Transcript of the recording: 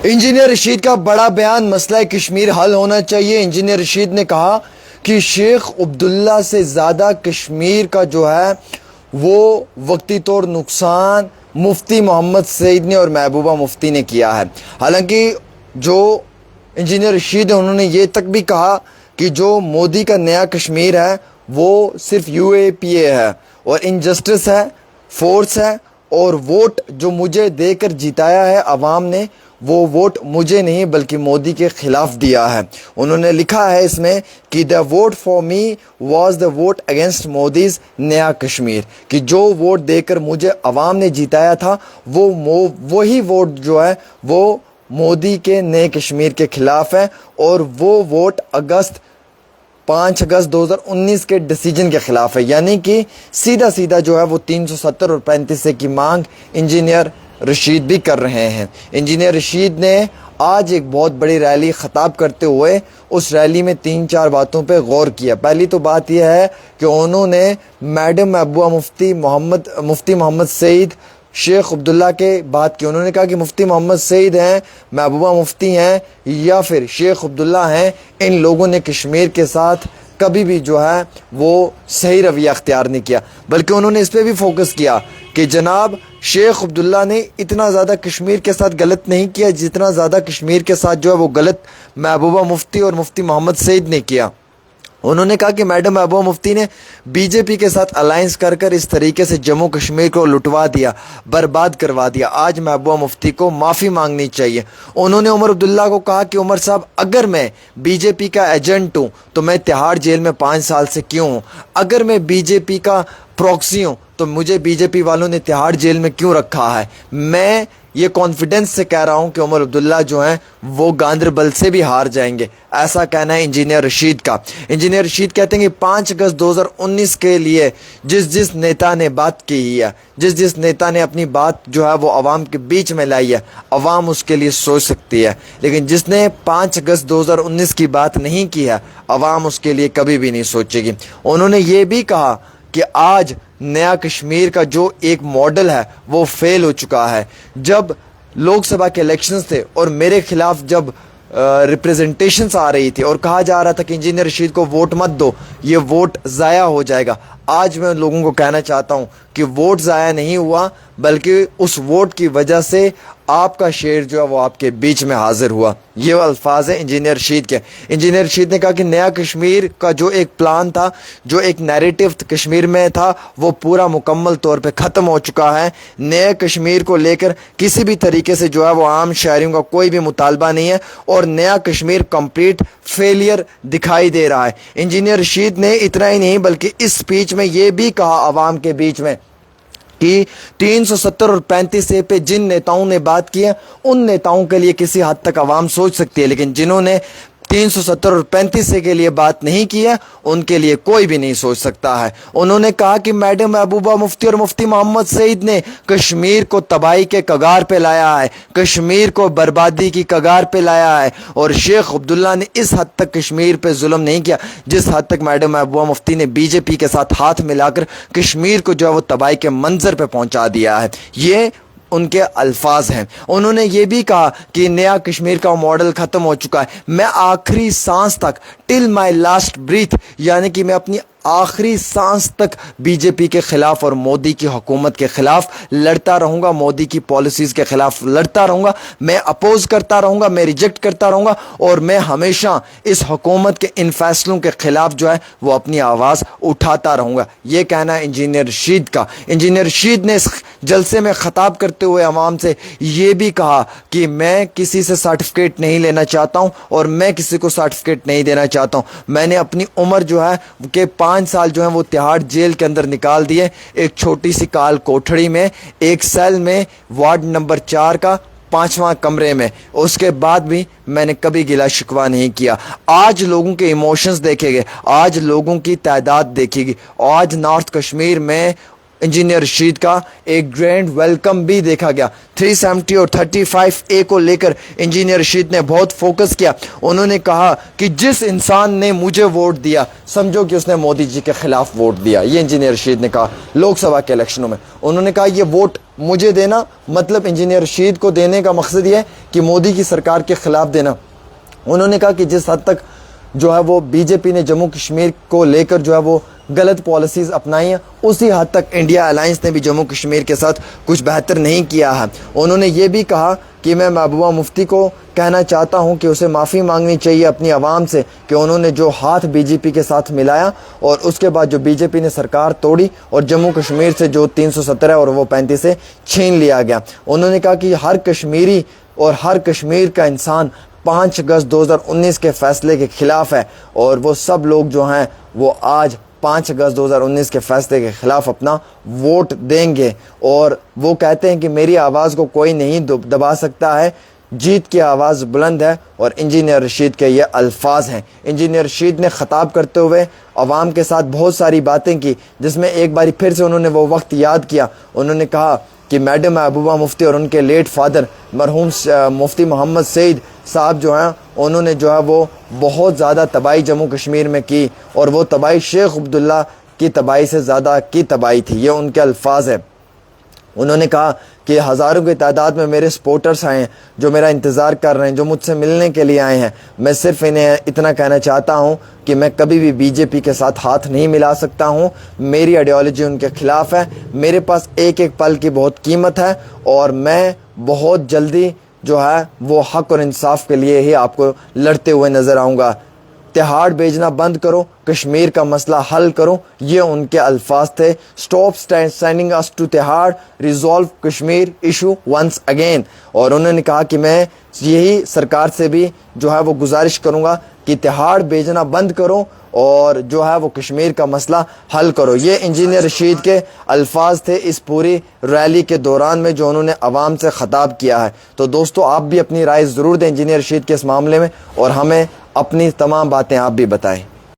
Engineer Rashid کا بڑا بیان، مسئلہ کشمیر حل ہونا چاہیے۔ انجینئر رشید نے کہا کہ شیخ عبداللہ سے زیادہ کشمیر کا جو ہے وہ وقتی طور نقصان مفتی محمد سعید نے اور محبوبہ مفتی نے کیا ہے۔ حالانکہ جو انجینئر رشید ہے انہوں نے یہ تک بھی کہا کہ جو مودی کا نیا کشمیر ہے وہ صرف UAPA ہے اور انجسٹس ہے، فورس ہے، اور ووٹ جو مجھے دے کر جتایا ہے عوام نے، وہ ووٹ مجھے نہیں بلکہ مودی کے خلاف دیا ہے۔ انہوں نے لکھا ہے اس میں کہ the vote for me was the vote against Modi's نیا کشمیر، کہ جو ووٹ دے کر مجھے عوام نے جتایا تھا وہی ووٹ جو ہے وہ مودی کے نئے کشمیر کے خلاف ہے، اور وہ ووٹ 5 اگست 2019 کے ڈیسیجن کے خلاف ہے۔ یعنی کہ سیدھا جو ہے وہ 370 اور 35 کی مانگ انجینئر رشید بھی کر رہے ہیں۔ انجینئر رشید نے آج ایک بہت بڑی ریلی خطاب کرتے ہوئے اس ریلی میں 3-4 باتوں پہ غور کیا۔ پہلی تو بات یہ ہے کہ انہوں نے میڈم محبوبہ مفتی محمد سعید شیخ عبداللہ کے بات کی۔ انہوں نے کہا کہ مفتی محمد سعید ہیں، محبوبہ مفتی ہیں یا پھر شیخ عبداللہ ہیں، ان لوگوں نے کشمیر کے ساتھ کبھی بھی جو ہے وہ صحیح رویہ اختیار نہیں کیا، بلکہ انہوں نے اس پہ بھی فوکس کیا کہ جناب شیخ عبداللہ نے اتنا زیادہ کشمیر کے ساتھ غلط نہیں کیا جتنا زیادہ کشمیر کے ساتھ جو ہے وہ غلط محبوبہ مفتی اور مفتی محمد سعید نے کیا۔ انہوں نے کہا کہ میڈم محبوبہ مفتی نے BJP کے ساتھ الائنس کر اس طریقے سے جموں کشمیر کو لٹوا دیا، برباد کروا دیا۔ آج محبوبہ مفتی کو معافی مانگنی چاہیے۔ انہوں نے عمر عبداللہ کو کہا کہ عمر صاحب اگر میں BJP کا ایجنٹ ہوں تو میں تہاڑ جیل میں 5 سال سے کیوں ہوں؟ اگر میں BJP کا پروکسی ہوں تو مجھے BJP والوں نے تہاڑ جیل میں کیوں رکھا ہے؟ میں یہ کانفیڈنس سے کہہ رہا ہوں کہ عمر عبداللہ جو ہیں وہ گاندربل سے بھی ہار جائیں گے، ایسا کہنا ہے انجینئر رشید کا۔ انجینئر رشید کہتے ہیں کہ 5 اگست 2019 کے لیے جس نیتا نے بات کی ہے، جس نیتا نے اپنی بات جو ہے وہ عوام کے بیچ میں لائی ہے، عوام اس کے لیے سوچ سکتی ہے، لیکن جس نے 5 اگست 2019 کی بات نہیں کی ہے عوام اس کے لیے کبھی بھی نہیں سوچے گی۔ انہوں نے یہ بھی کہا کہ آج نیا کشمیر کا جو ایک ماڈل ہے وہ فیل ہو چکا ہے۔ جب لوک سبھا کے الیکشنز تھے اور میرے خلاف جب ریپریزنٹیشنز آ رہی تھی اور کہا جا رہا تھا کہ انجینئر رشید کو ووٹ مت دو، یہ ووٹ ضائع ہو جائے گا، آج میں لوگوں کو کہنا چاہتا ہوں کہ ووٹ ضائع نہیں ہوا، بلکہ اس ووٹ کی وجہ سے آپ کا شیر جو ہے وہ آپ کے بیچ میں حاضر ہوا۔ یہ الفاظ ہیں انجینئر رشید کے۔ انجینئر رشید نے کہا کہ نیا کشمیر کا جو ایک پلان تھا، جو ایک نیریٹو کشمیر میں تھا، وہ پورا مکمل طور پہ ختم ہو چکا ہے۔ نئے کشمیر کو لے کر کسی بھی طریقے سے جو ہے وہ عام شہریوں کا کوئی بھی مطالبہ نہیں ہے، اور نیا کشمیر کمپلیٹ فیلئر دکھائی دے رہا ہے۔ انجینئر رشید نے اتنا ہی نہیں بلکہ اس سپیچ میں یہ بھی کہا عوام کے بیچ میں کہ 370 اور 35 پہ جن نیتاؤں نے بات کی ہے ان نیتاؤں کے لیے کسی حد تک عوام سوچ سکتی ہے، لیکن جنہوں نے 370 اور 35 کے لیے بات نہیں کی ہے ان کے لیے کوئی بھی نہیں سوچ سکتا ہے۔ انہوں نے کہا کہ میڈم محبوبہ مفتی اور مفتی محمد سعید نے کشمیر کو تباہی کے کگار پہ لایا ہے، کشمیر کو بربادی کی کگار پہ لایا ہے، اور شیخ عبداللہ نے اس حد تک کشمیر پہ ظلم نہیں کیا جس حد تک میڈم محبوبہ مفتی نے BJP کے ساتھ ہاتھ ملا کر کشمیر کو جو ہے وہ تباہی کے منظر پہ پہنچا دیا ہے۔ یہ ان کے الفاظ ہیں۔ انہوں نے یہ بھی کہا کہ نیا کشمیر کا ماڈل ختم ہو چکا ہے، میں آخری سانس تک ٹل مائی لاسٹ بریتھ، یعنی کہ میں اپنی آخری سانس تک BJP کے خلاف اور مودی کی حکومت کے خلاف لڑتا رہوں گا، مودی کی پالیسیز کے خلاف لڑتا رہوں گا، میں اپوز کرتا رہوں گا، میں ریجیکٹ کرتا رہوں گا، اور میں ہمیشہ اس حکومت کے ان فیصلوں کے خلاف جو ہے وہ اپنی آواز اٹھاتا رہوں گا۔ یہ کہنا ہے انجینئر رشید کا۔ انجینئر رشید نے اس جلسے میں خطاب کرتے ہوئے عوام سے یہ بھی کہا کہ میں کسی سے سرٹیفکیٹ نہیں لینا چاہتا ہوں اور میں کسی کو سرٹیفکیٹ نہیں دینا چاہتا ہوں۔ میں نے اپنی عمر جو ہے کہ 5 سال جو ہیں وہ تہاڑ جیل کے اندر نکال دیے، ایک چھوٹی سی کال کوٹھڑی میں، ایک سیل میں، وارڈ نمبر 4 کا 5واں کمرے میں، اس کے بعد بھی میں نے کبھی گلا شکوہ نہیں کیا۔ آج لوگوں کے ایموشنز دیکھے گئے، آج لوگوں کی تعداد دیکھی گئی، آج نارتھ کشمیر میں انجینئر رشید کا ایک گرینڈ ویلکم بھی دیکھا گیا۔ 370 اور 35A کو لے کر انجینئر رشید نے بہت فوکس کیا۔ انہوں نے کہا کہ جس انسان نے مجھے ووٹ دیا سمجھو کہ اس نے مودی جی کے خلاف ووٹ دیا، یہ انجینئر رشید نے کہا لوک سبھا کے الیکشنوں میں۔ انہوں نے کہا یہ ووٹ مجھے دینا، مطلب انجینئر رشید کو دینے کا مقصد یہ ہے کہ مودی کی سرکار کے خلاف دینا۔ انہوں نے کہا کہ جس حد تک جو ہے وہ بی جے پی نے جموں کشمیر کو لے کر جو ہے وہ غلط پالیسیز اپنائی ہیں، اسی حد تک انڈیا الائنس نے بھی جموں کشمیر کے ساتھ کچھ بہتر نہیں کیا ہے۔ انہوں نے یہ بھی کہا کہ میں محبوبہ مفتی کو کہنا چاہتا ہوں کہ اسے معافی مانگنی چاہیے اپنی عوام سے کہ انہوں نے جو ہاتھ بی جے پی کے ساتھ ملایا اور اس کے بعد جو بی جے پی نے سرکار توڑی اور جموں کشمیر سے جو 317 اور وہ 35 سے چھین لیا گیا۔ انہوں نے کہا کہ ہر کشمیری اور ہر کشمیر کا انسان 5 اگست 2019 کے فیصلے کے خلاف ہے، اور وہ سب لوگ جو ہیں وہ آج 5 اگست 2019 کے فیصلے کے خلاف اپنا ووٹ دیں گے، اور وہ کہتے ہیں کہ میری آواز کو کوئی نہیں دبا سکتا ہے، جیت کی آواز بلند ہے۔ اور انجینئر رشید کے یہ الفاظ ہیں۔ انجینئر رشید نے خطاب کرتے ہوئے عوام کے ساتھ بہت ساری باتیں کی، جس میں ایک باری پھر سے انہوں نے وہ وقت یاد کیا۔ انہوں نے کہا کہ میڈم محبوبہ مفتی اور ان کے لیٹ فادر مرحوم مفتی محمد سعید صاحب جو ہیں، انہوں نے جو ہے وہ بہت زیادہ تباہی جموں کشمیر میں کی، اور وہ تباہی شیخ عبداللہ کی تباہی سے زیادہ کی تباہی تھی۔ یہ ان کے الفاظ ہیں۔ انہوں نے کہا کہ ہزاروں کی تعداد میں میرے سپورٹرز آئے ہیں جو میرا انتظار کر رہے ہیں، جو مجھ سے ملنے کے لیے آئے ہیں۔ میں صرف انہیں اتنا کہنا چاہتا ہوں کہ میں کبھی بھی بی جے پی کے ساتھ ہاتھ نہیں ملا سکتا ہوں، میری آئیڈیالوجی ان کے خلاف ہے، میرے پاس ایک ایک پل کی بہت قیمت ہے، اور میں بہت جلدی جو ہے وہ حق اور انصاف کے لیے ہی آپ کو لڑتے ہوئے نظر آؤں گا۔ تہاڑ بھیجنا بند کرو، کشمیر کا مسئلہ حل کرو، یہ ان کے الفاظ تھے۔ Stop sending us to Tihar, resolve Kashmir issue once again. اور انہوں نے کہا کہ میں یہی سرکار سے بھی جو ہے وہ گزارش کروں گا کہ تہاڑ بھیجنا بند کرو اور جو ہے وہ کشمیر کا مسئلہ حل کرو۔ یہ انجینئر رشید کے الفاظ تھے اس پوری ریلی کے دوران میں جو انہوں نے عوام سے خطاب کیا ہے۔ تو دوستو آپ بھی اپنی رائے ضرور دیں انجینئر رشید کے اس معاملے میں، اور ہمیں اپنی تمام باتیں آپ بھی بتائیں۔